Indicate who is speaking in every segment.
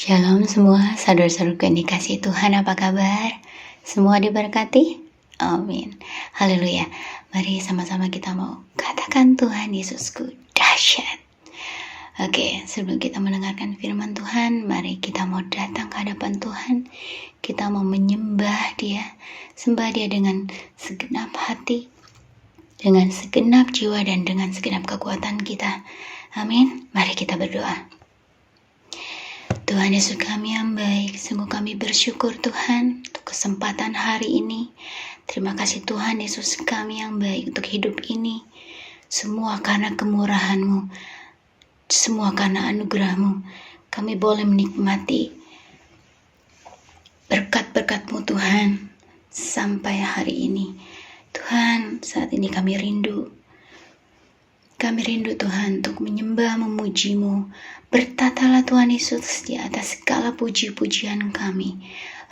Speaker 1: Shalom semua, saudara-saudaraku yang dikasihi Tuhan, apa kabar? Semua diberkati? Amin. Haleluya. Mari sama-sama kita mau katakan Tuhan Yesusku dahsyat. Oke, sebelum kita mendengarkan firman Tuhan, mari kita mau datang ke hadapan Tuhan. Kita mau menyembah Dia, sembah Dia dengan segenap hati, dengan segenap jiwa, dan dengan segenap kekuatan kita. Amin. Mari kita berdoa. Tuhan Yesus kami yang baik, sungguh kami bersyukur Tuhan untuk kesempatan hari ini. Terima kasih Tuhan Yesus kami yang baik untuk hidup ini. Semua karena kemurahan-Mu, semua karena anugerah-Mu. Kami boleh menikmati berkat-berkat-Mu Tuhan sampai hari ini. Tuhan, saat ini kami rindu. Kami rindu Tuhan untuk menyembah, memuji-Mu. Bertatalah Tuhan Yesus di atas segala puji-pujian kami.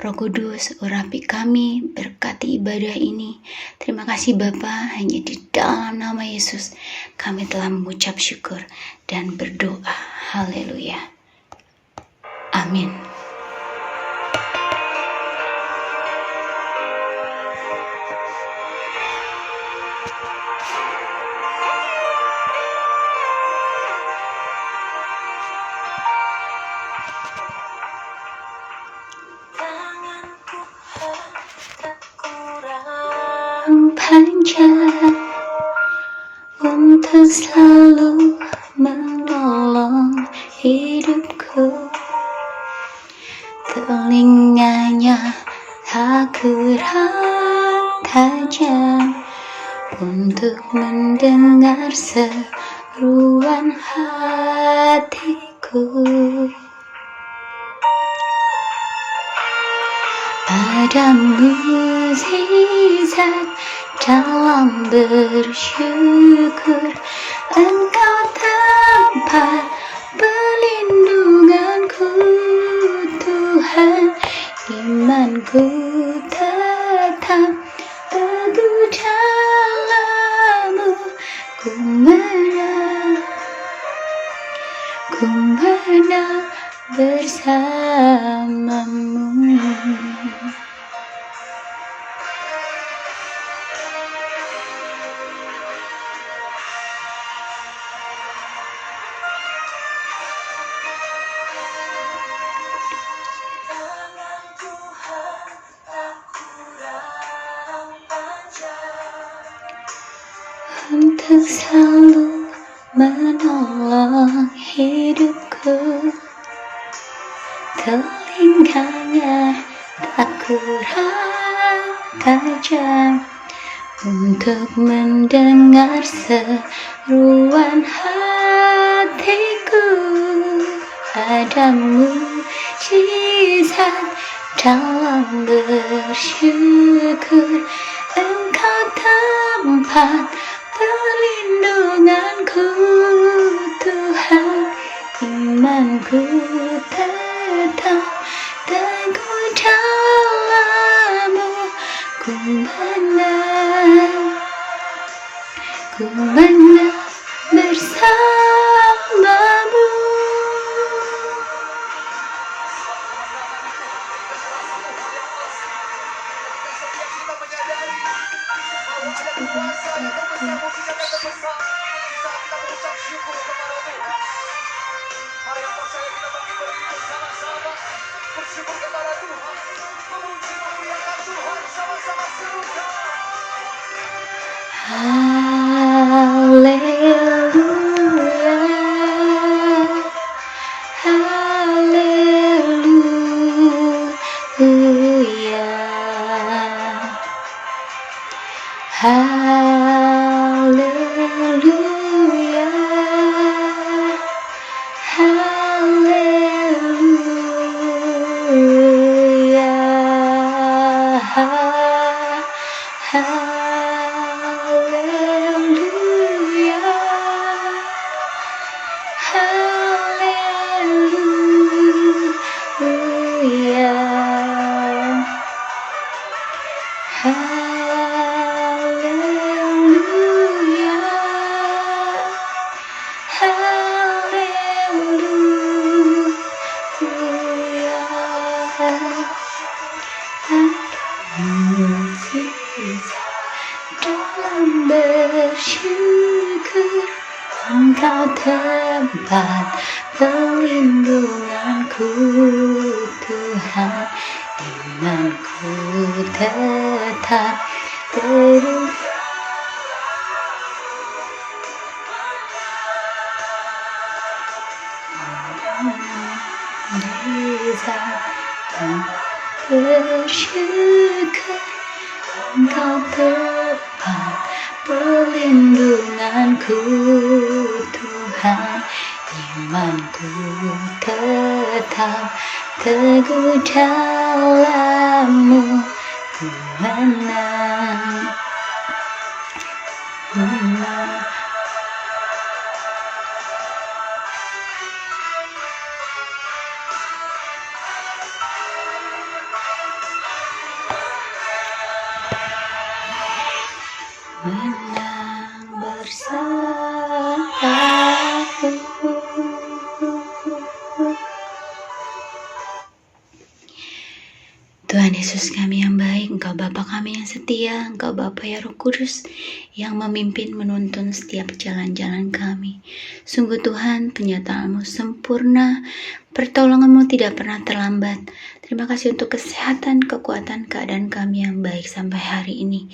Speaker 1: Roh Kudus, urapi kami, berkati ibadah ini. Terima kasih Bapa, hanya di dalam nama Yesus kami telah mengucap syukur dan berdoa. Haleluya. Amin. Panjang untuk selalu menolong hidupku. Telinganya akurat tajam untuk mendengar seruan hatiku. Ada mukjizat dalam bersyukur. Engkau tempat perlindunganku Tuhan. Imanku tetap teguh dalam-Mu. Ku menang bersama-Mu. Untuk selalu menolong hidupku. Telinganya akurat tajam untuk mendengar seruan hatiku. Ada mukjizat dalam bersyukur. Engkau tempat perlindunganku Tuhan. Imanku tetap teguh dalam-Mu. Ku menang bersama-Mu. Haleluya, haleluya, haleluya, haleluya, haleluya. perlindunganku Tuhan, imanku tetap teguh. Bersyukur Engkau tepat perlindunganku Tuhan, imanku tetap teguh dalam-Mu, ku menang. Menang bersamamu. Tuhan Yesus kami yang baik, Engkau Bapa kami yang setia, Engkau Bapa ya Roh Kudus yang memimpin menuntun setiap jalan-jalan kami. Sungguh Tuhan, penyertaan-Mu sempurna, pertolongan-Mu tidak pernah terlambat. Terima kasih untuk kesehatan, kekuatan, keadaan kami yang baik sampai hari ini.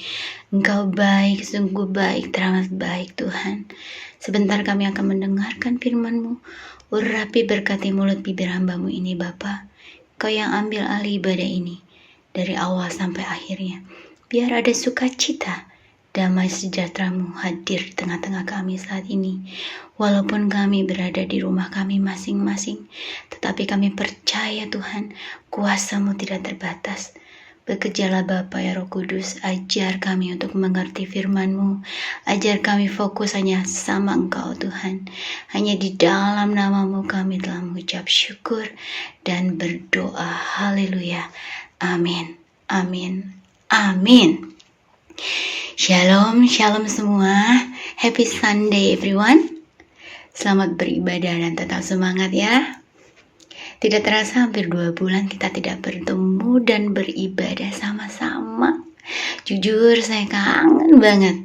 Speaker 1: Engkau baik, sungguh baik, teramat baik Tuhan. Sebentar kami akan mendengarkan firman-Mu. Urapi berkati mulut bibir hamba-Mu ini Bapa. Kau yang ambil alih ibadah ini dari awal sampai akhirnya. Biar ada sukacita, damai sejahtera-Mu hadir di tengah-tengah kami saat ini. Walaupun kami berada di rumah kami masing-masing, tetapi kami percaya Tuhan, kuasa-Mu tidak terbatas. Bekerjalah Bapa ya Roh Kudus, ajar kami untuk mengerti firman-Mu. Ajar kami fokus hanya sama Engkau Tuhan. Hanya di dalam nama-Mu kami telah mengucap syukur dan berdoa. Haleluya. Amin. Amin. Amin. Shalom, shalom semua. Happy Sunday everyone. Selamat beribadah dan tetap semangat ya. Tidak terasa hampir 2 bulan kita tidak bertemu dan beribadah sama-sama. Jujur saya kangen banget.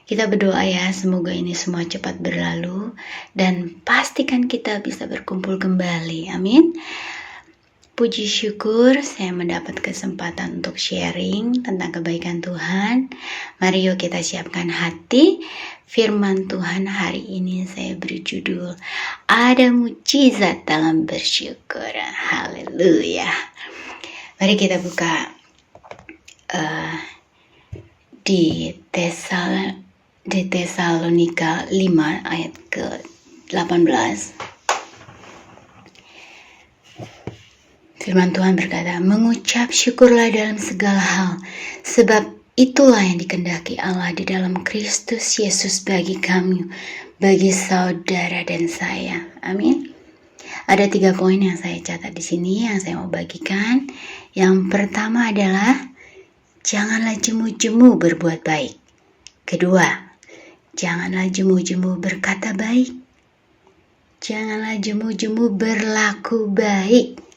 Speaker 1: Kita berdoa ya, semoga ini semua cepat berlalu dan pastikan kita bisa berkumpul kembali. Amin. Puji syukur saya mendapat kesempatan untuk sharing tentang kebaikan Tuhan. Mari yuk kita siapkan hati. Firman Tuhan hari ini saya beri judul Ada Mujizat Dalam Bersyukur. Haleluya. Mari kita buka di Tesalonika 5 ayat ke-18. Firman Tuhan berkata, mengucap syukurlah dalam segala hal, sebab itulah yang dikehendaki Allah di dalam Kristus Yesus bagi kamu, bagi saudara dan saya. Amin. Ada 3 poin yang saya catat di sini yang saya mau bagikan. Yang pertama adalah janganlah jemu-jemu berbuat baik. Kedua, janganlah jemu-jemu berkata baik. Janganlah jemu-jemu berlaku baik.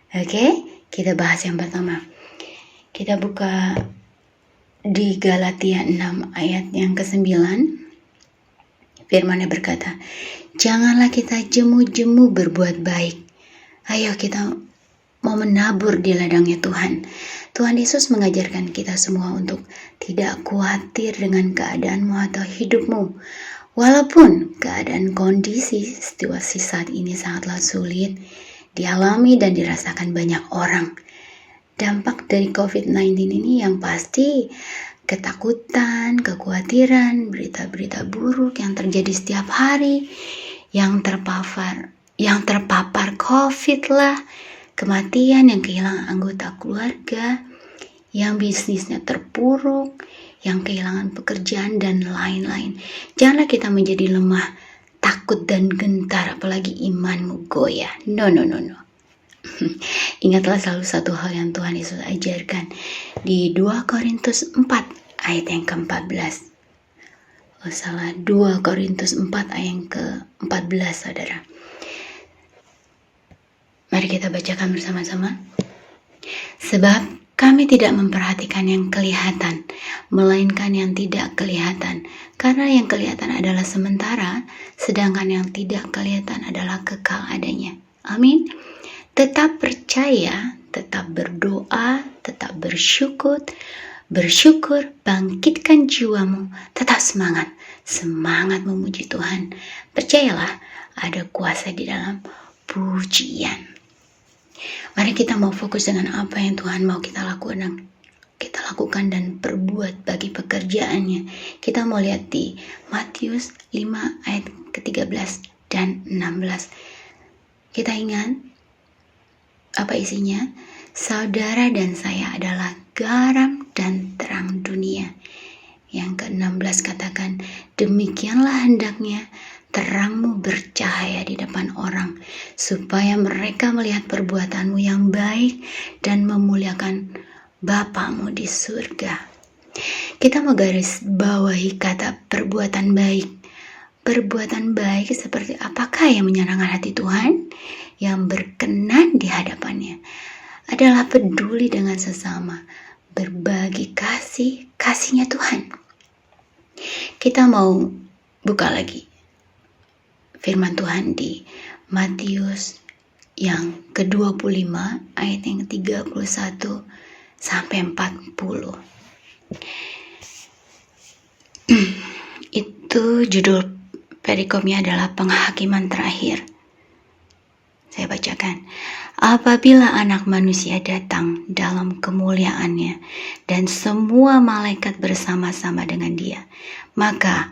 Speaker 1: Oke, kita bahas yang pertama. Kita buka di Galatia 6 ayat yang ke-9. Firman-Nya berkata, janganlah kita jemu-jemu berbuat baik. Ayo kita mau menabur di ladangnya Tuhan. Tuhan Yesus mengajarkan kita semua untuk tidak khawatir dengan keadaanmu atau hidupmu. Walaupun keadaan kondisi situasi saat ini sangatlah sulit, dialami dan dirasakan banyak orang. Dampak dari COVID-19 ini yang pasti ketakutan, kekhawatiran, berita-berita buruk yang terjadi setiap hari, yang terpapar COVID lah, kematian, yang kehilangan anggota keluarga, yang bisnisnya terpuruk, yang kehilangan pekerjaan dan lain-lain. Janganlah kita menjadi lemah, takut dan gentar, apalagi imanmu goyah. No. Ingatlah selalu satu hal yang Tuhan Yesus ajarkan di 2 Korintus 4 ayat yang ke-14. 2 Korintus 4 ayat yang ke-14, saudara. Mari kita bacakan bersama-sama. Sebab kami tidak memperhatikan yang kelihatan, melainkan yang tidak kelihatan. Karena yang kelihatan adalah sementara, sedangkan yang tidak kelihatan adalah kekal adanya. Amin. Tetap percaya, tetap berdoa, tetap bersyukur, bangkitkan jiwamu, tetap semangat memuji Tuhan. Percayalah, ada kuasa di dalam pujian. Mari kita mau fokus dengan apa yang Tuhan mau kita lakukan dan perbuat bagi pekerjaannya. Kita mau lihat di Matius 5 ayat ke-13 dan 16. Kita ingat apa isinya? Saudara dan saya adalah garam dan terang dunia. Yang ke-16 katakan, demikianlah hendaknya terangmu bercahaya di depan orang, supaya mereka melihat perbuatanmu yang baik dan memuliakan Bapamu di surga. Kita mau garis bawahi kata perbuatan baik. Perbuatan baik seperti apakah yang menyenangkan hati Tuhan? Yang berkenan di hadapannya adalah peduli dengan sesama, berbagi kasihnya Tuhan. Kita mau buka lagi firman Tuhan di Matius yang ke-25 ayat yang 31 sampai 40. Itu judul perikomnya adalah penghakiman terakhir. Saya bacakan. Apabila anak manusia datang dalam kemuliaannya dan semua malaikat bersama-sama dengan dia, maka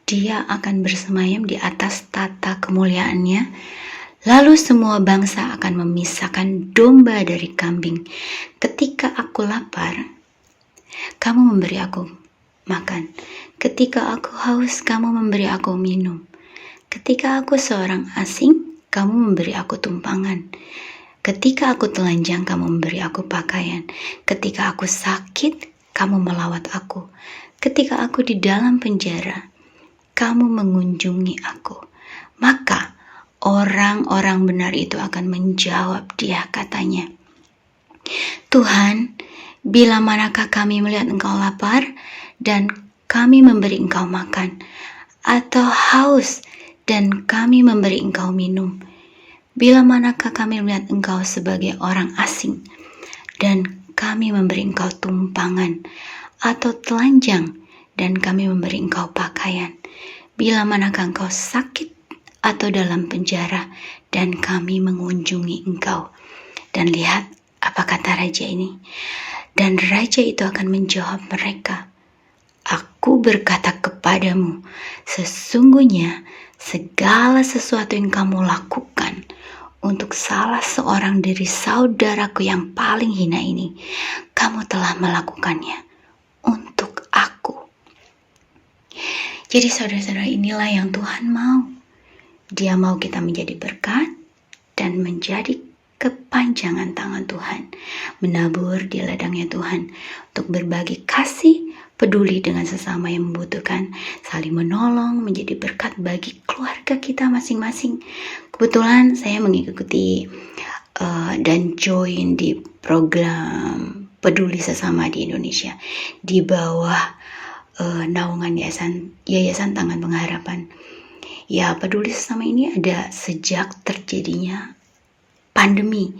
Speaker 1: dia akan bersemayam di atas tata kemuliaannya. Lalu semua bangsa akan memisahkan domba dari kambing. Ketika aku lapar, kamu memberi aku makan. Ketika aku haus, kamu memberi aku minum. Ketika aku seorang asing, kamu memberi aku tumpangan. Ketika aku telanjang, kamu memberi aku pakaian. Ketika aku sakit, kamu melawat aku. Ketika aku di dalam penjara, kamu mengunjungi aku. Maka orang-orang benar itu akan menjawab dia, katanya, Tuhan, bila manakah kami melihat engkau lapar dan kami memberi engkau makan, atau haus dan kami memberi engkau minum? Bila manakah kami melihat engkau sebagai orang asing dan kami memberi engkau tumpangan, atau telanjang dan kami memberi engkau pakaian? Bila manakah engkau sakit atau dalam penjara dan kami mengunjungi engkau? Dan lihat apa kata raja ini. Dan raja itu akan menjawab mereka, Aku berkata kepadamu, sesungguhnya segala sesuatu yang kamu lakukan untuk salah seorang dari saudaraku yang paling hina ini, kamu telah melakukannya untuk aku. Jadi saudara-saudara, inilah yang Tuhan mau. Dia mau kita menjadi berkat dan menjadi kepanjangan tangan Tuhan, menabur di ladangnya Tuhan untuk berbagi kasih, peduli dengan sesama yang membutuhkan, saling menolong, menjadi berkat bagi keluarga kita masing-masing. Kebetulan saya mengikuti dan join di program peduli sesama di Indonesia di bawah naungan Yayasan Tangan Pengharapan. Ya, peduli sesama ini ada sejak terjadinya pandemi.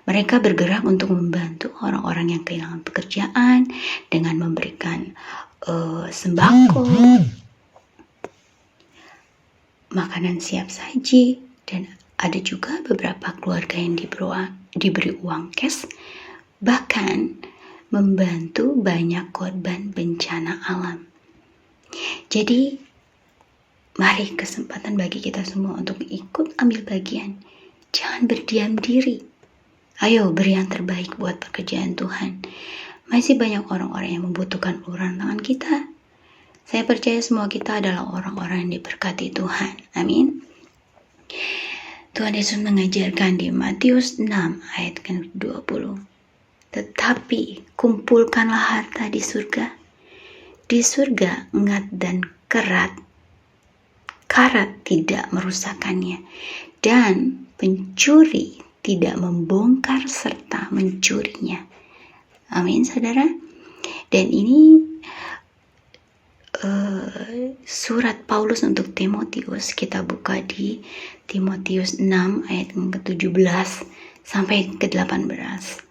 Speaker 1: Mereka bergerak untuk membantu orang-orang yang kehilangan pekerjaan dengan memberikan sembako, makanan siap saji, dan ada juga beberapa keluarga yang diberi uang cash, bahkan membantu banyak korban bencana alam. Jadi, mari kesempatan bagi kita semua untuk ikut ambil bagian. Jangan berdiam diri. Ayo beri yang terbaik buat pekerjaan Tuhan. Masih banyak orang-orang yang membutuhkan uluran tangan kita. Saya percaya semua kita adalah orang-orang yang diberkati Tuhan. Amin. Tuhan Yesus mengajarkan di Matius 6 ayat ke-20. Tetapi kumpulkanlah harta di surga. Di surga ngat dan karat tidak merusakkannya, dan pencuri tidak membongkar serta mencurinya. Amin, saudara. Dan ini surat Paulus untuk Timotius. Kita buka di Timotius 6 ayat yang ke-17 sampai ke-18.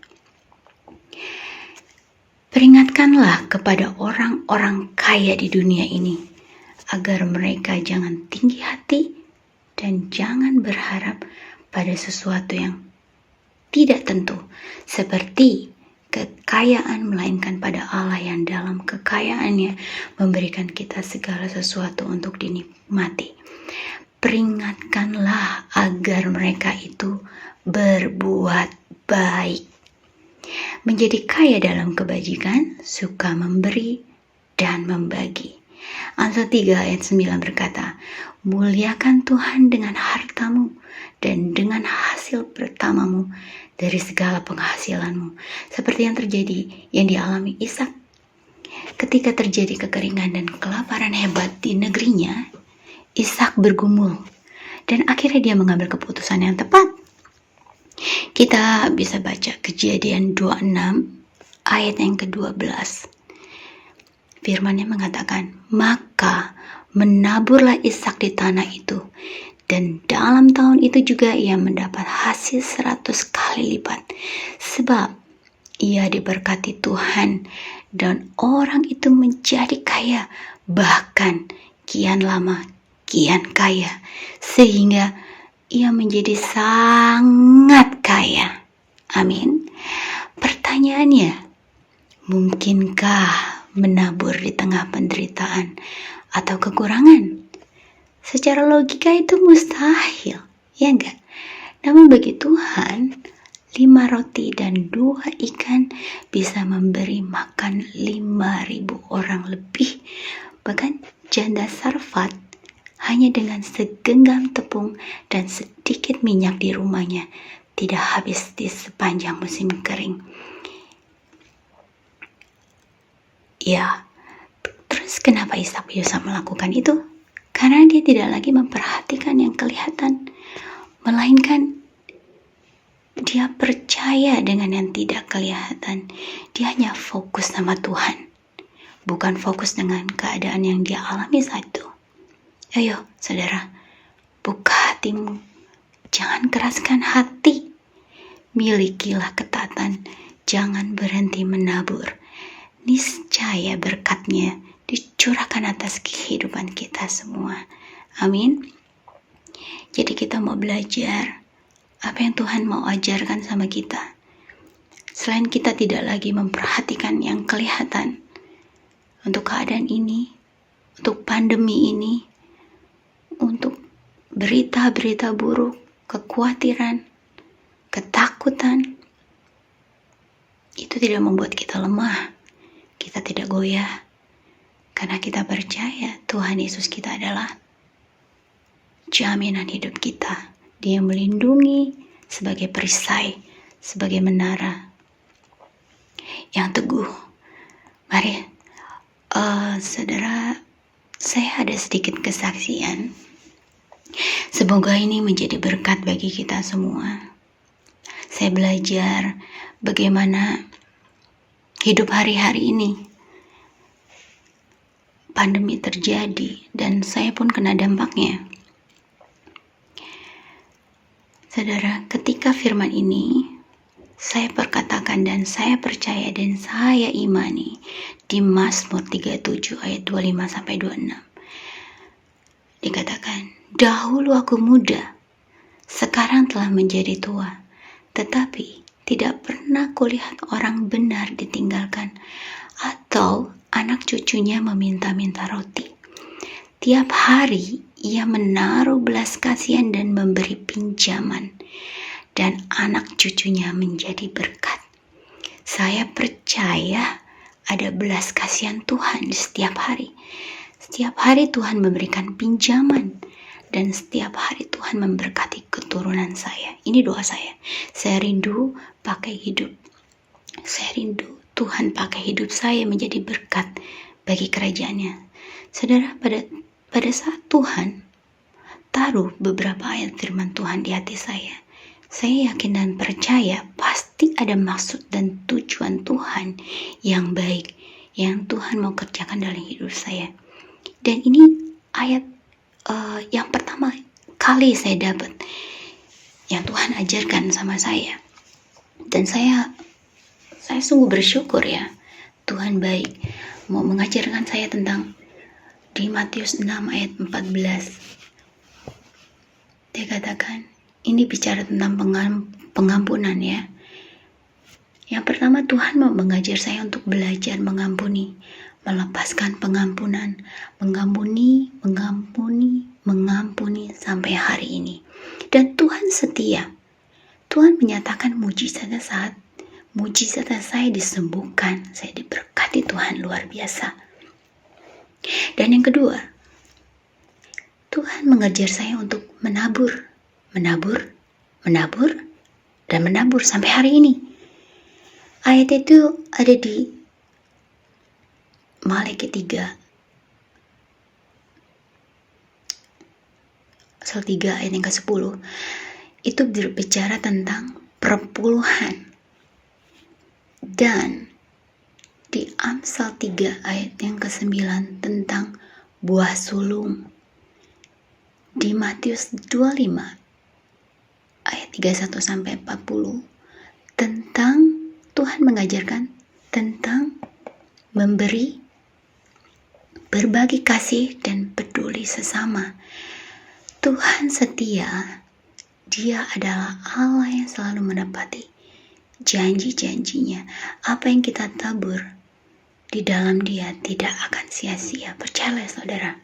Speaker 1: Peringatkanlah kepada orang-orang kaya di dunia ini, agar mereka jangan tinggi hati dan jangan berharap pada sesuatu yang tidak tentu, seperti kekayaan, melainkan pada Allah yang dalam kekayaannya memberikan kita segala sesuatu untuk dinikmati. Peringatkanlah agar mereka itu berbuat baik, menjadi kaya dalam kebajikan, suka memberi dan membagi. Amsal 3 ayat 9 berkata, muliakan Tuhan dengan hartamu dan dengan hasil pertamamu dari segala penghasilanmu. Seperti yang terjadi, yang dialami Ishak. Ketika terjadi kekeringan dan kelaparan hebat di negerinya, Ishak bergumul dan akhirnya dia mengambil keputusan yang tepat. Kita bisa baca Kejadian 26 ayat yang ke-12. Firman-Nya mengatakan, maka menaburlah Ishak di tanah itu, dan dalam tahun itu juga ia mendapat hasil 100 kali lipat, sebab ia diberkati Tuhan, dan orang itu menjadi kaya, bahkan kian lama kian kaya, sehingga ia menjadi sangat kaya. Amin. Pertanyaannya, mungkinkah menabur di tengah penderitaan atau kekurangan? Secara logika itu mustahil, ya enggak? Namun bagi Tuhan, 5 roti dan 2 ikan bisa memberi makan 5.000 orang lebih. Bahkan janda Sarfat hanya dengan segenggam tepung dan sedikit minyak di rumahnya tidak habis di sepanjang musim kering. Ya, terus kenapa Ishak bisa melakukan itu? Karena dia tidak lagi memperhatikan yang kelihatan, melainkan dia percaya dengan yang tidak kelihatan. Dia hanya fokus sama Tuhan, bukan fokus dengan keadaan yang dia alami saat itu. Ayo, saudara, buka hatimu. Jangan keraskan hati. Milikilah ketaatan. Jangan berhenti menabur. Niscaya berkat-Nya dicurahkan atas kehidupan kita semua. Amin. Jadi kita mau belajar apa yang Tuhan mau ajarkan sama kita. Selain kita tidak lagi memperhatikan yang kelihatan, untuk keadaan ini, untuk pandemi ini, untuk berita-berita buruk, kekhawatiran, ketakutan, itu tidak membuat kita lemah. Kita tidak goyah, karena kita percaya Tuhan Yesus kita adalah jaminan hidup kita. Dia melindungi sebagai perisai, sebagai menara yang teguh. Mari, saudara, saya ada sedikit kesaksian. Semoga ini menjadi berkat bagi kita semua. Saya belajar bagaimana hidup hari-hari ini. Pandemi terjadi dan saya pun kena dampaknya. Saudara, ketika firman ini saya perkatakan dan saya percaya dan saya imani di Mazmur 37 ayat 25 sampai 26. Dikatakan, dahulu aku muda, sekarang telah menjadi tua, tetapi tidak pernah kulihat orang benar ditinggalkan atau anak cucunya meminta-minta roti. Tiap hari ia menaruh belas kasihan dan memberi pinjaman, dan anak cucunya menjadi berkat. Saya percaya ada belas kasihan Tuhan di setiap hari. Setiap hari Tuhan memberikan pinjaman, dan setiap hari Tuhan memberkati keturunan saya. Ini doa saya. Saya rindu pakai hidup. Saya rindu Tuhan pakai hidup saya menjadi berkat bagi kerajaan-Nya. Saudara, pada saat Tuhan taruh beberapa ayat firman Tuhan di hati saya yakin dan percaya pasti ada maksud dan tujuan Tuhan yang baik, yang Tuhan mau kerjakan dalam hidup saya. Dan ini ayat yang pertama kali saya dapat, yang Tuhan ajarkan sama saya. Dan saya sungguh bersyukur ya, Tuhan baik mau mengajarkan saya tentang di Matius 6 ayat 14. Dia katakan, ini bicara tentang pengampunan ya. Yang pertama, Tuhan mau mengajar saya untuk belajar mengampuni, melepaskan pengampunan, mengampuni sampai hari ini. Dan Tuhan setia. Tuhan menyatakan mujizat saat saya disembuhkan, saya diberkati Tuhan luar biasa. Dan yang kedua, Tuhan mengajar saya untuk menabur sampai hari ini. Ayat itu ada di Malaki 3 ayat yang ke-10. Itu berbicara tentang perpuluhan. Dan di Amsal 3 ayat yang ke-9 tentang buah sulung. Di Matius 25 ayat 31 sampai 40 tentang Tuhan mengajarkan tentang memberi, berbagi kasih dan peduli sesama. Tuhan setia. Dia adalah Allah yang selalu menepati janji-janjinya. Apa yang kita tabur di dalam Dia tidak akan sia-sia. Percayalah saudara.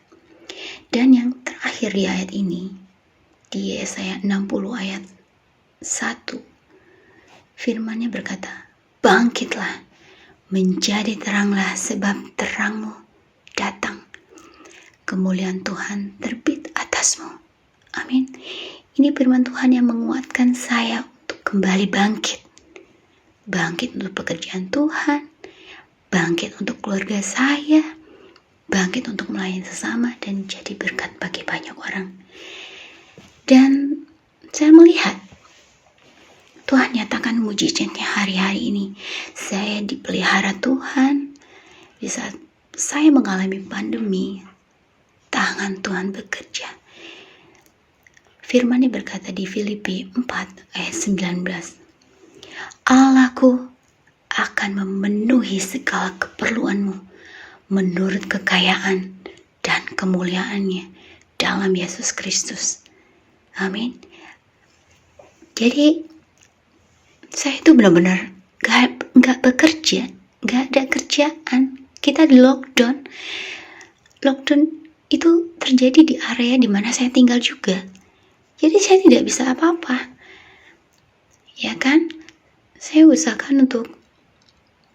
Speaker 1: Dan yang terakhir di ayat ini, di Yesaya 60 ayat 1, firman-Nya berkata, bangkitlah, menjadi teranglah, sebab terangmu datang. Kemuliaan Tuhan terbit atasmu. Amin. Ini firman Tuhan yang menguatkan saya untuk kembali bangkit. Bangkit untuk pekerjaan Tuhan, bangkit untuk keluarga saya, bangkit untuk melayani sesama dan jadi berkat bagi banyak orang. Dan saya melihat Tuhan nyatakan mujizatnya hari-hari ini. Saya dipelihara Tuhan. Di saat saya mengalami pandemi, tangan Tuhan bekerja. Firman-Nya berkata di Filipi 4 ayat 19. Allahku akan memenuhi segala keperluanmu menurut kekayaan dan kemuliaan-Nya dalam Yesus Kristus. Amin. Jadi saya itu benar-benar gak bekerja, gak ada kerjaan. Kita di lockdown. Lockdown itu terjadi di area di mana saya tinggal juga. Jadi saya tidak bisa apa-apa. Ya kan? Saya usahakan untuk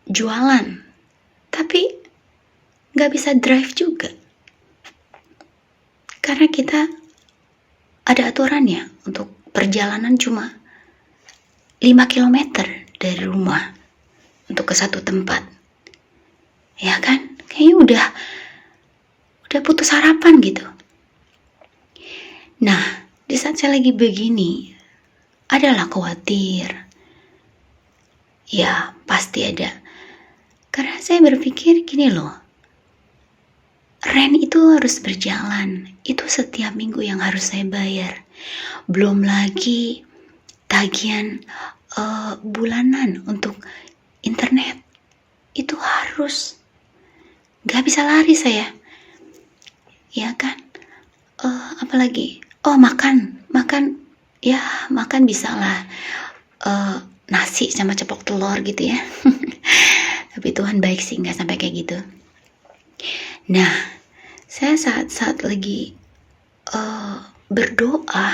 Speaker 1: jualan. Tapi gak bisa drive juga. Karena kita ada aturannya untuk perjalanan cuma 5 km dari rumah untuk ke satu tempat. Ya kan? Kayaknya udah putus harapan gitu. Nah, di saat saya lagi begini, adalah khawatir. Ya, pasti ada. Karena saya berpikir gini loh, rent itu harus berjalan. Itu setiap minggu yang harus saya bayar. Belum lagi tagihan bulanan untuk internet. Itu harus. Gak bisa lari saya. Ya kan? Apalagi? Makan. Ya, makan bisa lah. Nasi sama ceplok telur gitu ya. Tapi Tuhan baik sih, gak sampai kayak gitu. Nah, saya saat lagi berdoa,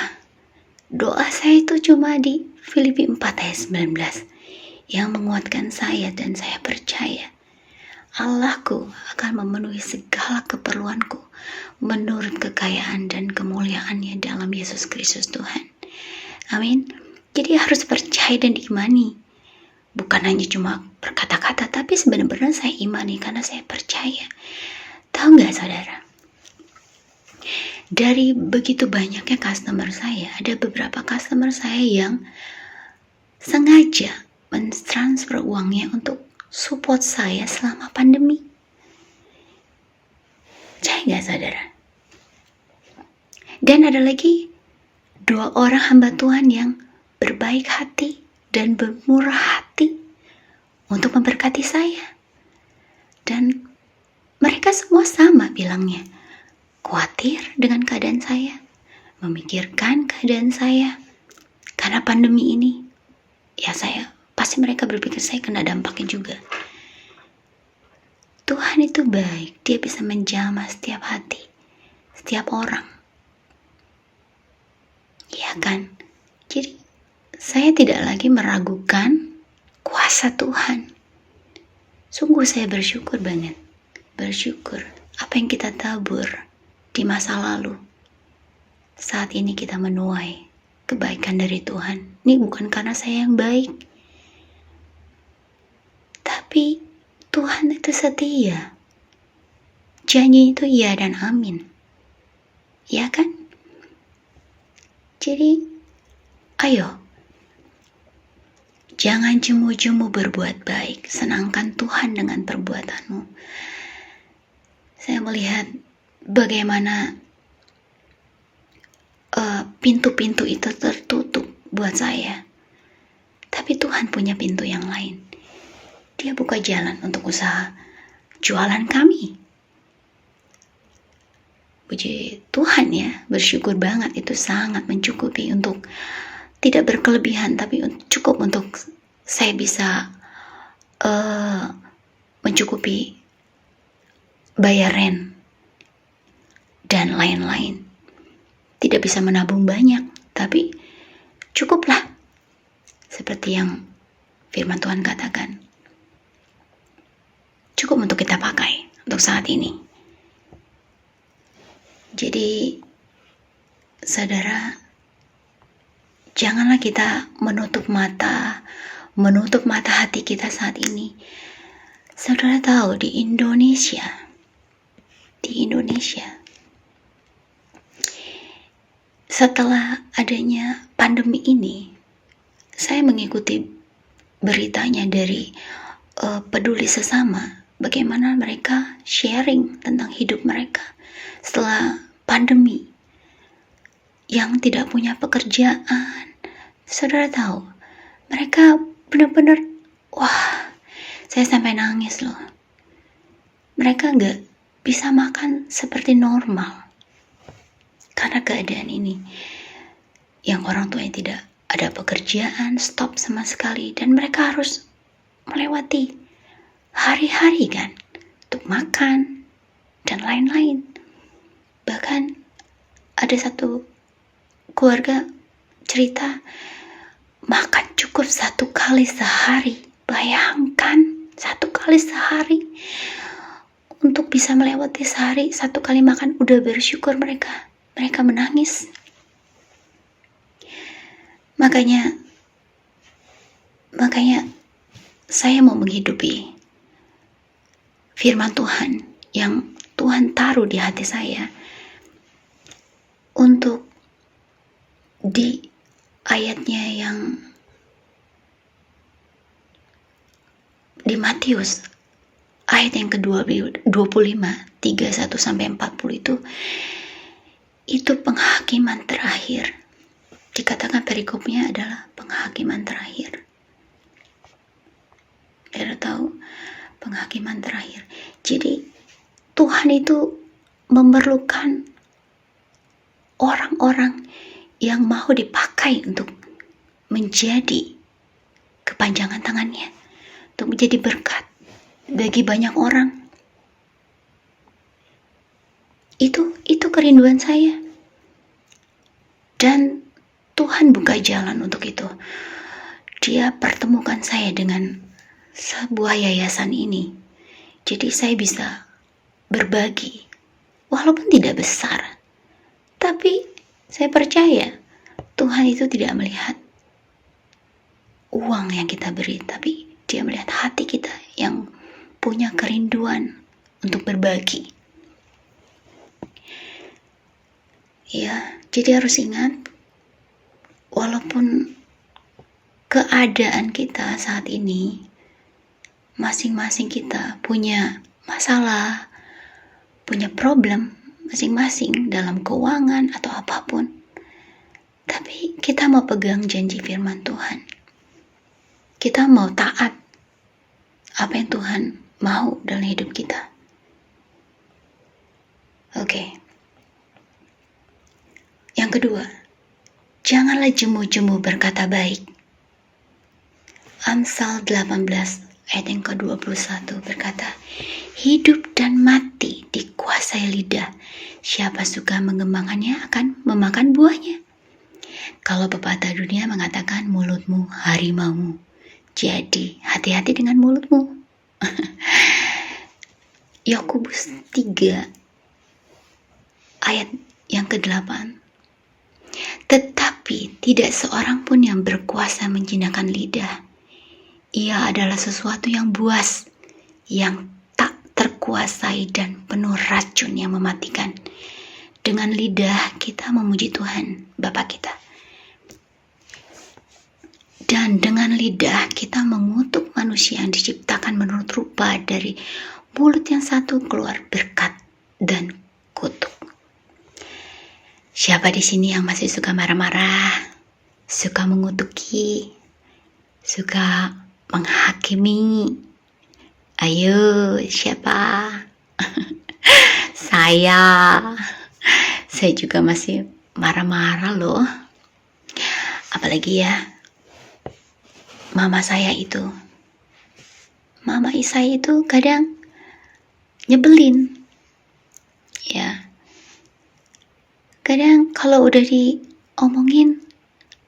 Speaker 1: doa saya itu cuma di Filipi 4 ayat 19 yang menguatkan saya dan saya percaya Allahku akan memenuhi segala keperluanku menurut kekayaan dan kemuliaan-Nya dalam Yesus Kristus Tuhan. Amin. Jadi harus percaya dan diimani. Bukan hanya cuma berkata-kata, tapi sebenarnya saya imani karena saya percaya. Tahu gak saudara? Dari begitu banyaknya customer saya, ada beberapa customer saya yang sengaja mentransfer uangnya untuk support saya selama pandemi. Percaya nggak saudara? Dan ada lagi 2 orang hamba Tuhan yang berbaik hati dan bermurah hati untuk memberkati saya. Dan mereka semua sama bilangnya, khawatir dengan keadaan saya, memikirkan keadaan saya. Karena pandemi ini, ya pasti mereka berpikir saya kena dampaknya juga. Tuhan itu baik, Dia bisa menjamah setiap hati, setiap orang. Ya kan? Jadi saya tidak lagi meragukan kuasa Tuhan. Sungguh saya bersyukur banget. Bersyukur apa yang kita tabur di masa lalu. Saat ini kita menuai kebaikan dari Tuhan. Ini bukan karena saya yang baik. Tapi Tuhan itu setia. Janji itu iya dan amin. Ya kan? Jadi, ayo. Jangan jemu-jemu berbuat baik. Senangkan Tuhan dengan perbuatanmu. Saya melihat bagaimana pintu-pintu itu tertutup buat saya. Tapi Tuhan punya pintu yang lain. Dia buka jalan untuk usaha jualan kami. Puji Tuhan ya, bersyukur banget, itu sangat mencukupi untuk tidak berkelebihan, tapi cukup untuk saya bisa mencukupi bayar rent dan lain-lain. Tidak bisa menabung banyak, tapi cukuplah. Seperti yang firman Tuhan katakan, cukup untuk kita pakai untuk saat ini. Jadi, saudara, janganlah kita menutup mata hati kita saat ini. Saudara tahu di Indonesia, setelah adanya pandemi ini, saya mengikuti beritanya dari Peduli Sesama, bagaimana mereka sharing tentang hidup mereka setelah pandemi, yang tidak punya pekerjaan. Saudara tahu, mereka benar-benar, wah, saya sampai nangis loh. Mereka gak bisa makan seperti normal karena keadaan ini, yang orang tuanya tidak ada pekerjaan, stop sama sekali, dan mereka harus melewati hari-hari kan untuk makan dan lain-lain. Bahkan ada satu keluarga cerita makan cukup 1 kali sehari. Bayangkan 1 kali sehari. Untuk bisa melewati sehari 1 kali makan, udah bersyukur mereka. Mereka menangis. Makanya saya mau menghidupi firman Tuhan yang Tuhan taruh di hati saya, untuk di ayatnya yang di Matius ayat yang ke-25, 31-40 itu penghakiman terakhir. Dikatakan perikopnya adalah penghakiman terakhir. Saudara tahu, penghakiman terakhir. Jadi Tuhan itu memerlukan orang-orang yang mau dipakai untuk menjadi kepanjangan tangannya, untuk menjadi berkat bagi banyak orang. Itu kerinduan saya. Dan Tuhan buka jalan untuk itu. Dia pertemukan saya dengan sebuah yayasan ini. Jadi saya bisa berbagi, walaupun tidak besar. Tapi saya percaya Tuhan itu tidak melihat uang yang kita beri, tapi Dia melihat hati kita yang punya kerinduan untuk berbagi. Ya, jadi harus ingat, walaupun keadaan kita saat ini, masing-masing kita punya masalah, punya problem masing-masing dalam keuangan atau apapun. Tapi kita mau pegang janji firman Tuhan. Kita mau taat apa yang Tuhan mau dalam hidup kita. Oke. Yang kedua, janganlah jemu-jemu berkata baik. Amsal 18 ayat yang ke-21 berkata, hidup dan mati dikuasai lidah. Siapa suka mengembangkannya akan memakan buahnya. Kalau pepatah dunia mengatakan mulutmu harimaumu. Jadi hati-hati dengan mulutmu. Yakobus 3 ayat yang ke-8. Tetapi tidak seorang pun yang berkuasa menjinakkan lidah. Ia adalah sesuatu yang buas, yang tak terkuasai dan penuh racun yang mematikan. Dengan lidah kita memuji Tuhan, Bapa kita. Dan dengan lidah kita mengutuk manusia yang diciptakan menurut rupa. Dari mulut yang satu keluar berkat dan kutuk. Siapa di sini yang masih suka marah-marah, suka mengutuki, suka menghakimi? Ayo, siapa? Saya juga masih marah-marah loh. Apalagi ya, Mama saya itu kadang nyebelin. Ya. Kadang kalau udah diomongin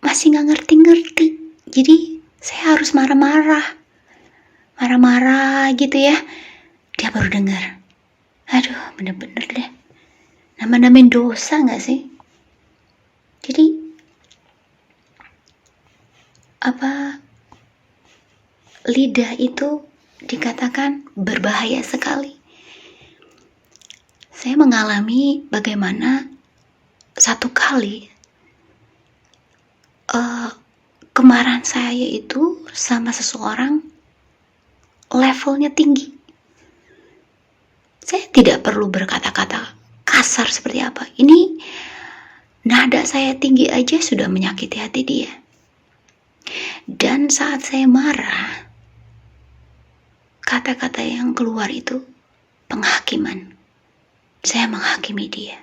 Speaker 1: masih gak ngerti-ngerti. Jadi saya harus marah-marah gitu ya. Dia baru dengar. Aduh, bener-bener deh. Nama-namain dosa gak sih? Jadi lidah itu dikatakan berbahaya sekali. Saya mengalami bagaimana satu kali kemarahan saya itu sama seseorang levelnya tinggi. Saya tidak perlu berkata-kata kasar seperti apa. Ini nada saya tinggi aja sudah menyakiti hati dia. Dan saat saya marah, kata-kata yang keluar itu penghakiman. Saya menghakimi dia.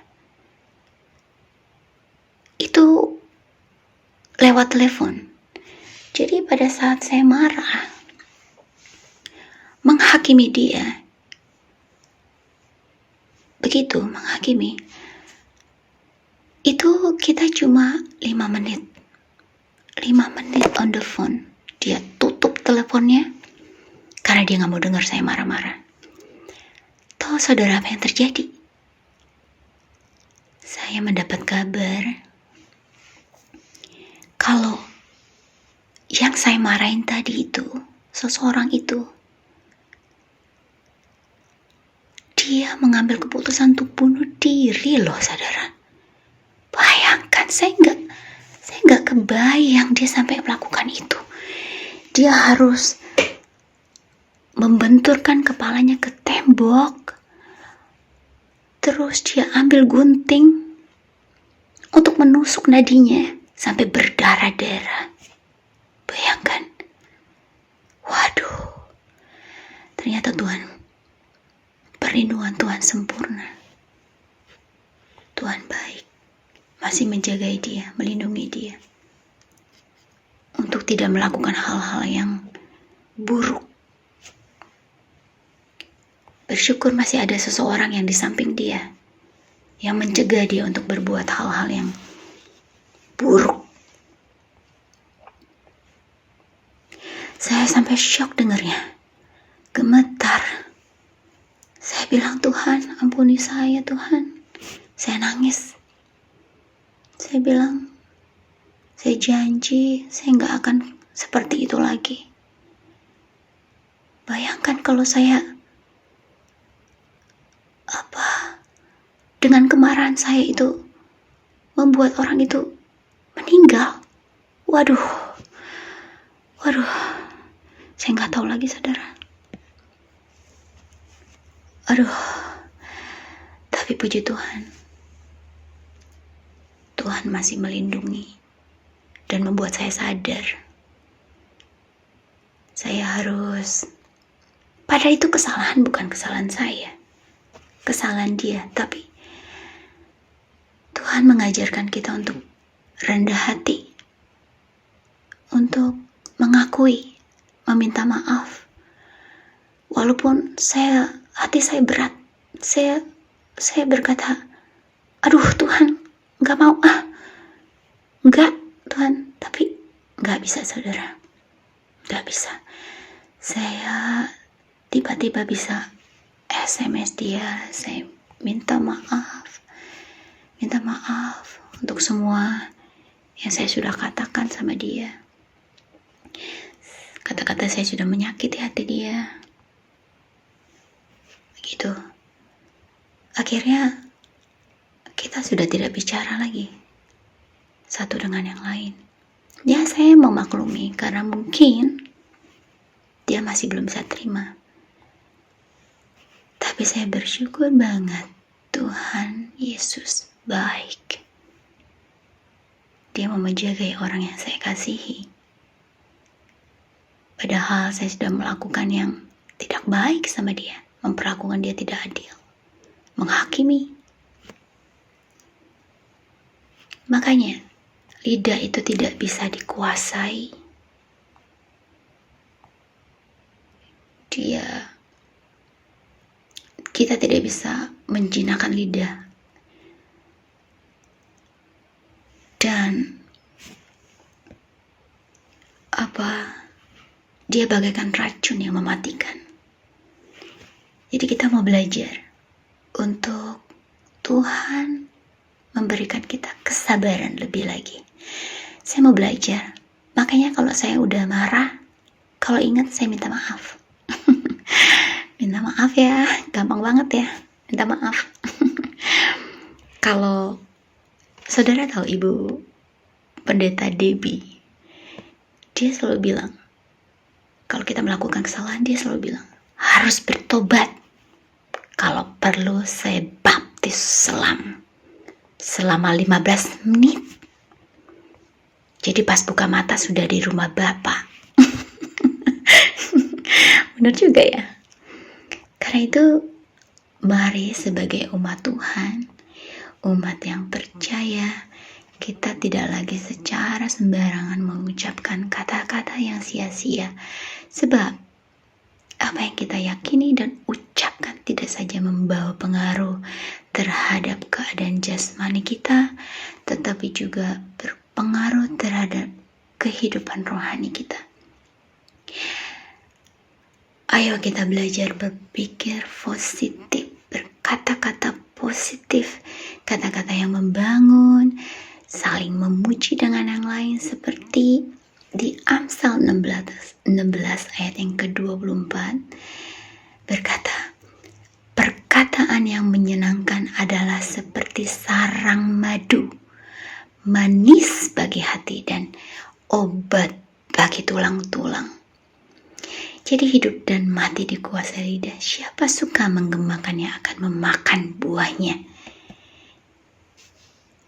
Speaker 1: Itu lewat telepon. Jadi pada saat saya marah, menghakimi dia, begitu menghakimi, itu kita cuma 5 menit on the phone. Dia tutup teleponnya karena dia gak mau dengar saya marah-marah. Tahu saudara apa yang terjadi? Saya mendapat kabar kalau yang saya marahin tadi itu, seseorang itu, dia mengambil keputusan untuk bunuh diri loh, saudara. Bayangkan, saya nggak kebayang dia sampai melakukan itu. Dia harus membenturkan kepalanya ke tembok, terus dia ambil gunting untuk menusuk nadinya sampai berdarah-darah. Bayangkan. Waduh. Ternyata perlindungan Tuhan sempurna. Tuhan baik. Masih menjaga dia, melindungi dia. Untuk tidak melakukan hal-hal yang buruk. Bersyukur masih ada seseorang yang di samping dia, yang mencegah dia untuk berbuat hal-hal yang buruk. Saya sampai syok dengarnya, gemetar. Saya bilang, Tuhan, ampuni saya, Tuhan. Saya nangis. Saya bilang, saya janji saya gak akan seperti itu lagi. Bayangkan kalau saya dengan kemarahan saya itu membuat orang itu meninggal. Waduh, saya nggak tahu lagi, saudara. Tapi puji Tuhan, Tuhan masih melindungi dan membuat saya sadar. Saya harus, padahal itu kesalahan bukan kesalahan saya, kesalahan dia, tapi Tuhan mengajarkan kita untuk rendah hati, untuk mengakui, meminta maaf. Walaupun hati saya berat, saya berkata, aduh Tuhan, gak mau enggak Tuhan, tapi gak bisa saudara, gak bisa. Saya tiba-tiba bisa SMS dia, saya minta maaf untuk semua yang saya sudah katakan sama dia. Kata-kata saya sudah menyakiti hati dia. Begitu. Akhirnya kita sudah tidak bicara lagi satu dengan yang lain. Ya, saya memaklumi karena mungkin dia masih belum bisa terima. Tapi saya bersyukur banget Tuhan Yesus baik. Dia mau menjaga orang yang saya kasihi. Padahal saya sudah melakukan yang tidak baik sama dia, memperlakukan dia tidak adil, menghakimi. Makanya lidah itu tidak bisa dikuasai. Kita tidak bisa menjinakkan lidah. Dan dia bagaikan racun yang mematikan. Jadi kita mau belajar untuk Tuhan memberikan kita kesabaran lebih lagi. Saya mau belajar. Makanya kalau saya udah marah, kalau ingat saya minta maaf. Minta maaf ya, gampang banget ya, minta maaf. Kalau saudara tahu Ibu Pendeta Debbie, dia selalu bilang, kalau kita melakukan kesalahan, dia selalu bilang, harus bertobat. Kalau perlu saya baptis selama 15 menit. Jadi pas buka mata sudah di rumah Bapak. Benar juga ya. Karena itu, mari sebagai umat Tuhan, umat yang percaya, kita tidak lagi secara sembarangan mengucapkan kata-kata yang sia-sia. Sebab apa yang kita yakini dan ucapkan tidak saja membawa pengaruh terhadap keadaan jasmani kita, tetapi juga berpengaruh terhadap kehidupan rohani kita. Ayo kita belajar berpikir positif, berkata-kata positif, kata-kata yang membangun, saling memuji dengan yang lain, seperti di Amsal 16 ayat yang ke-24 berkata, perkataan yang menyenangkan adalah seperti sarang madu, manis bagi hati dan obat bagi tulang-tulang. Jadi hidup dan mati dikuasai lidah. Siapa suka menggemakannya akan memakan buahnya.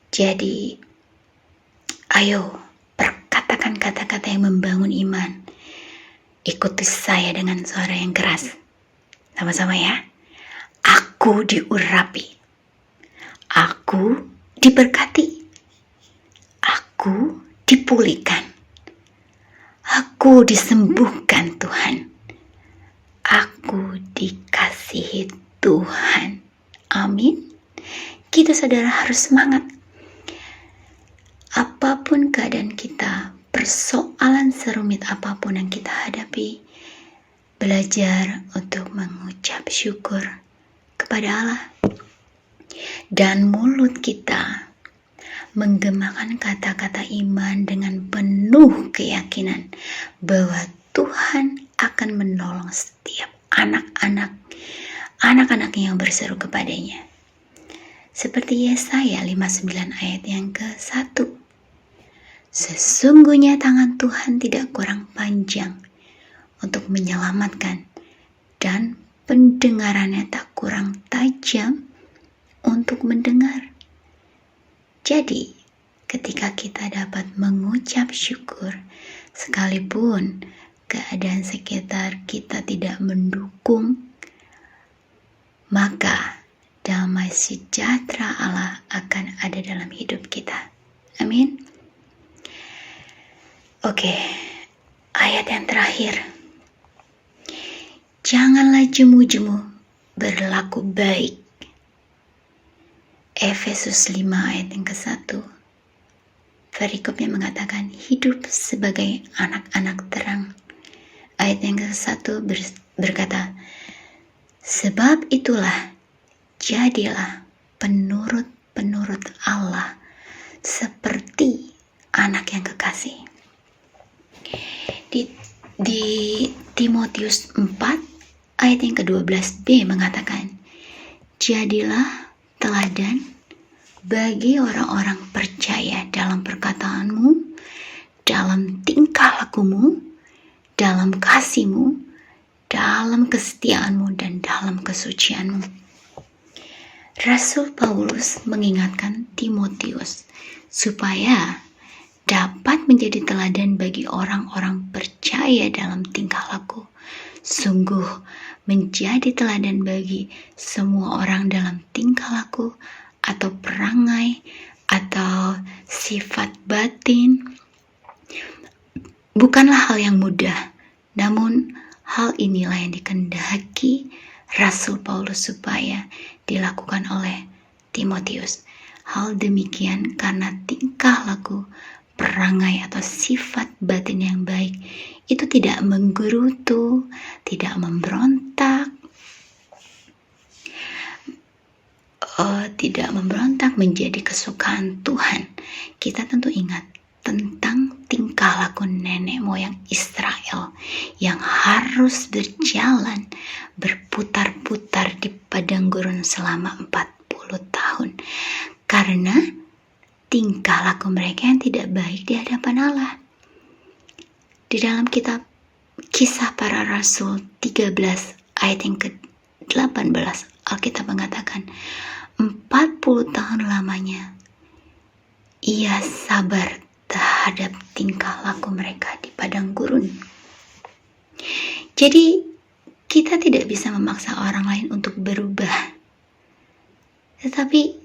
Speaker 1: Jadi ayo perkatakan kata-kata yang membangun iman. Ikuti saya dengan suara yang keras. Sama-sama ya. Aku diurapi. Aku diberkati. Aku dipulihkan. Aku disembuhkan Tuhan. Aku dikasihi Tuhan. Amin. Kita saudara harus semangat. Apapun keadaan kita, persoalan serumit apapun yang kita hadapi, belajar untuk mengucap syukur kepada Allah. Dan mulut kita menggemakan kata-kata iman dengan penuh keyakinan bahwa Tuhan akan menolong setiap anak-anaknya yang berseru kepadanya. Seperti Yesaya 59 ayat yang ke-1. Sesungguhnya tangan Tuhan tidak kurang panjang untuk menyelamatkan, dan pendengarannya tak kurang tajam untuk mendengar. Jadi, ketika kita dapat mengucap syukur, sekalipun keadaan sekitar kita tidak mendukung, maka damai sejahtera Allah akan ada dalam hidup kita. Amin. Oke, ayat yang terakhir. Janganlah jemu-jemu berlaku baik. Efesus 5 ayat yang ke-1. Perikopnya mengatakan hidup sebagai anak-anak terang. Ayat yang ke-1 berkata, sebab itulah jadilah penurut Allah seperti anak yang kekasih. Di Timotius 4 ayat yang ke-12b mengatakan, jadilah teladan bagi orang-orang percaya dalam perkataanmu, dalam tingkah lakumu, dalam kasihmu, dalam kesetiaanmu, dan dalam kesucianmu. Rasul Paulus mengingatkan Timotius supaya dapat menjadi teladan bagi orang-orang percaya dalam tingkah laku. Sungguh menjadi teladan bagi semua orang dalam tingkah laku atau perangai atau sifat batin bukanlah hal yang mudah, namun hal inilah yang dikehendaki Rasul Paulus supaya dilakukan oleh Timotius. Hal demikian karena tingkah laku, perangai atau sifat batin yang baik itu tidak menggerutu, tidak memberontak, menjadi kesukaan Tuhan. Kita tentu ingat tentang tingkah laku nenek moyang Israel yang harus berjalan berputar-putar di padang gurun selama 40 tahun karena tingkah laku mereka yang tidak baik di hadapan Allah. Di dalam kitab Kisah Para Rasul 13 ayat yang ke-18 Alkitab mengatakan 40 tahun lamanya ia sabar terhadap tingkah laku mereka di padang gurun. Jadi kita tidak bisa memaksa orang lain untuk berubah, tetapi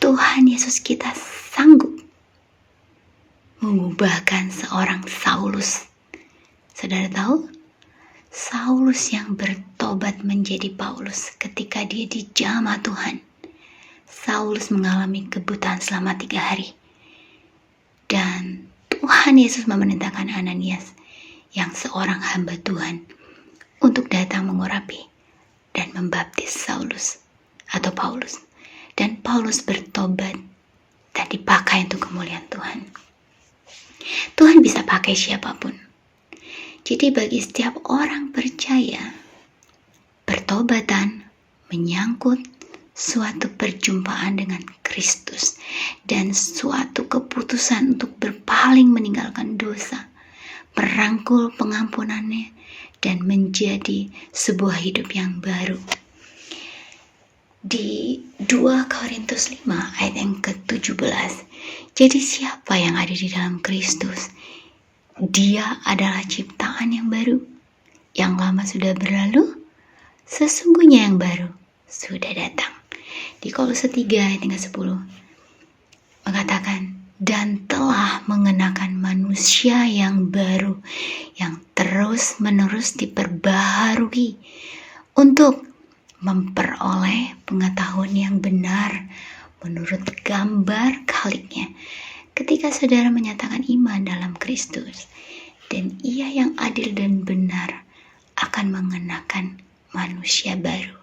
Speaker 1: Tuhan Yesus kita sanggup mengubahkan seorang Saulus. Saudara tahu? Saulus yang bertobat menjadi Paulus ketika dia dijamah Tuhan. Saulus mengalami kebutaan selama 3 hari. Dan Tuhan Yesus memerintahkan Ananias yang seorang hamba Tuhan untuk datang mengurapi dan membaptis Saulus atau Paulus. Dan Paulus bertobat dan dipakai untuk kemuliaan Tuhan. Tuhan bisa pakai siapapun. Jadi bagi setiap orang percaya, pertobatan menyangkut suatu perjumpaan dengan Kristus dan suatu keputusan untuk berpaling meninggalkan dosa, merangkul pengampunannya, dan menjadi sebuah hidup yang baru. Di 2 Korintus 5 ayat yang ke-17, jadi siapa yang ada di dalam Kristus? Dia adalah ciptaan yang baru. Yang lama sudah berlalu, sesungguhnya yang baru sudah datang. Di Kolose 3 ayat 10 mengatakan, dan telah mengenakan manusia yang baru, yang terus-menerus diperbaharui untuk memperoleh pengetahuan yang benar menurut gambar Khaliknya. Ketika saudara menyatakan iman dalam Kristus, dan Ia yang adil dan benar akan mengenakan manusia baru.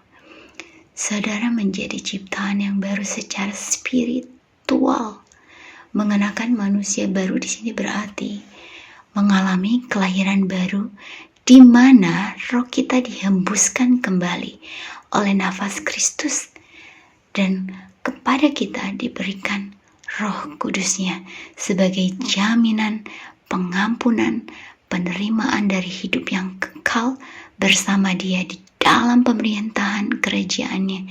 Speaker 1: Saudara menjadi ciptaan yang baru secara spiritual. Mengenakan manusia baru di sini berarti mengalami kelahiran baru, di mana roh kita dihembuskan kembali oleh nafas Kristus, dan kepada kita diberikan Roh Kudusnya sebagai jaminan pengampunan, penerimaan dari hidup yang kekal bersama Dia di dalam pemerintahan kerajaannya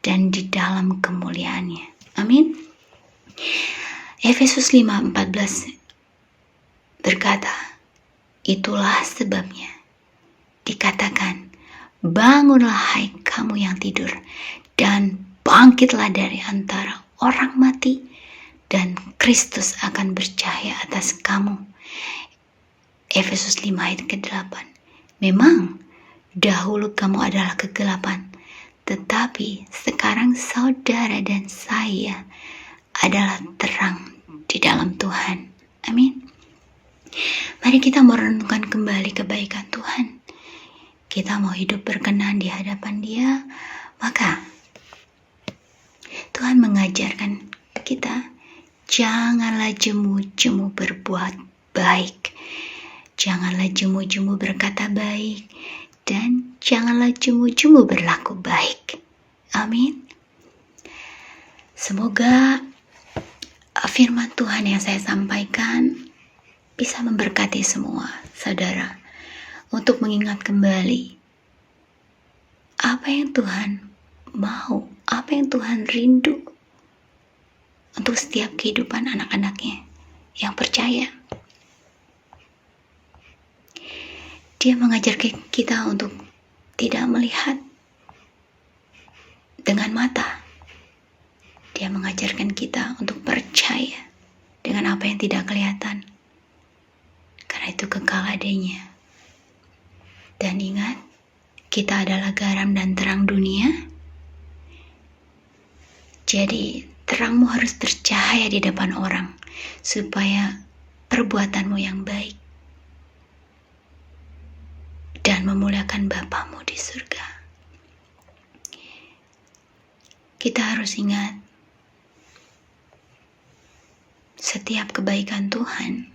Speaker 1: dan di dalam kemuliaannya. Amin. Efesus 5:14 berkata, itulah sebabnya dikatakan, bangunlah hai kamu yang tidur, dan bangkitlah dari antara orang mati, dan Kristus akan bercahaya atas kamu. Efesus 5 ayat ke-8. Memang dahulu kamu adalah kegelapan, tetapi sekarang saudara dan saya adalah terang di dalam Tuhan. Amin. Mari kita merenungkan kembali kebaikan Tuhan. Kita mau hidup berkenan di hadapan Dia, maka Tuhan mengajarkan kita, janganlah jemu-jemu berbuat baik, janganlah jemu-jemu berkata baik, dan janganlah jemu-jemu berlaku baik. Amin. Semoga firman Tuhan yang saya sampaikan bisa memberkati semua saudara untuk mengingat kembali apa yang Tuhan mau, apa yang Tuhan rindu untuk setiap kehidupan anak-anaknya yang percaya. Dia mengajar kita untuk tidak melihat dengan mata. Dia mengajarkan kita untuk percaya dengan apa yang tidak kelihatan, karena itu kekal adanya. Dan ingat, kita adalah garam dan terang dunia. Jadi terangmu harus bercahaya di depan orang, supaya perbuatanmu yang baik dan memuliakan Bapamu di surga. Kita harus ingat, setiap kebaikan Tuhan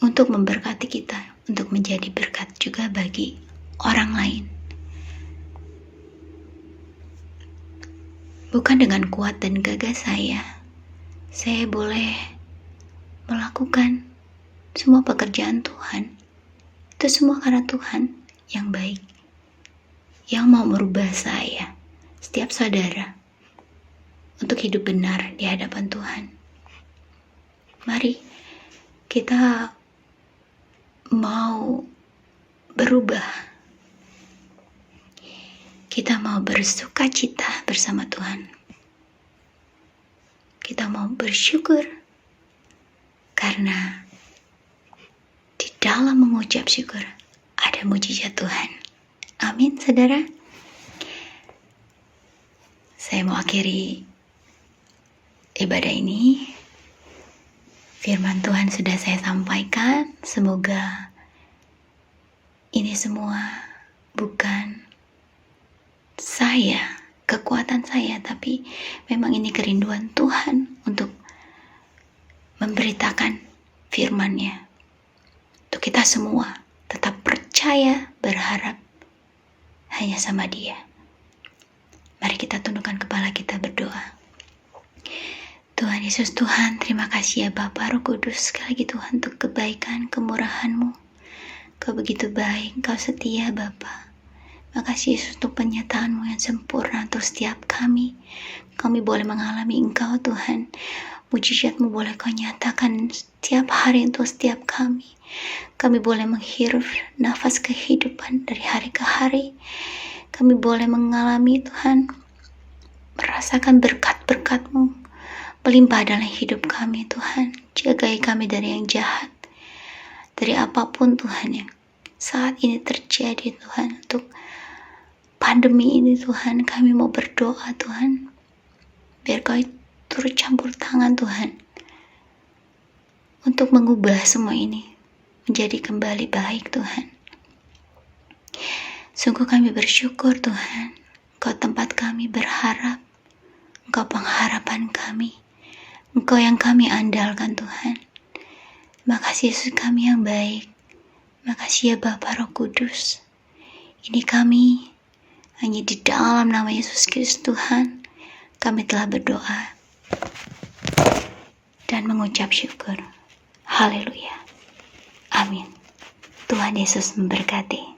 Speaker 1: untuk memberkati kita, untuk menjadi berkat juga bagi orang lain. Bukan dengan kuat dan gagah saya boleh melakukan semua pekerjaan Tuhan. Itu semua karena Tuhan yang baik, yang mau merubah saya, setiap saudara, untuk hidup benar di hadapan Tuhan. Mari kita mau berubah. Kita mau bersuka cita bersama Tuhan. Kita mau bersyukur karena di dalam mengucap syukur ada mujizat Tuhan. Amin, saudara. Saya mau akhiri ibadah ini. Firman Tuhan sudah saya sampaikan. Semoga ini semua bukan saya, kekuatan saya, tapi memang ini kerinduan Tuhan untuk memberitakan firman-Nya. Untuk kita semua tetap percaya, berharap hanya sama Dia. Mari kita tundukkan kepala kita, berdoa. Tuhan Yesus, Tuhan, terima kasih ya Bapa Roh Kudus, sekali lagi Tuhan untuk kebaikan, kemurahan-Mu. Kau begitu baik, Kau setia Bapa. Makasih Yesus untuk penyertaan-Mu yang sempurna untuk setiap kami. Kami boleh mengalami Engkau Tuhan. Mujizat-Mu boleh Kau nyatakan setiap hari untuk setiap kami. Kami boleh menghirup nafas kehidupan dari hari ke hari. Kami boleh mengalami Tuhan, merasakan berkat-berkat-Mu melimpah dalam hidup kami Tuhan. Jagai kami dari yang jahat, dari apapun Tuhan yang saat ini terjadi Tuhan. Untuk pandemi ini Tuhan, kami mau berdoa Tuhan, biar Kau turut campur tangan Tuhan, untuk mengubah semua ini menjadi kembali baik Tuhan. Sungguh kami bersyukur Tuhan, Engkau tempat kami berharap, Engkau pengharapan kami, Engkau yang kami andalkan Tuhan. Makasih Yesus kami yang baik. Makasih ya Bapa Roh Kudus. Ini kami hanya di dalam nama Yesus Kristus Tuhan, kami telah berdoa dan mengucap syukur. Haleluya. Amin. Tuhan Yesus memberkati.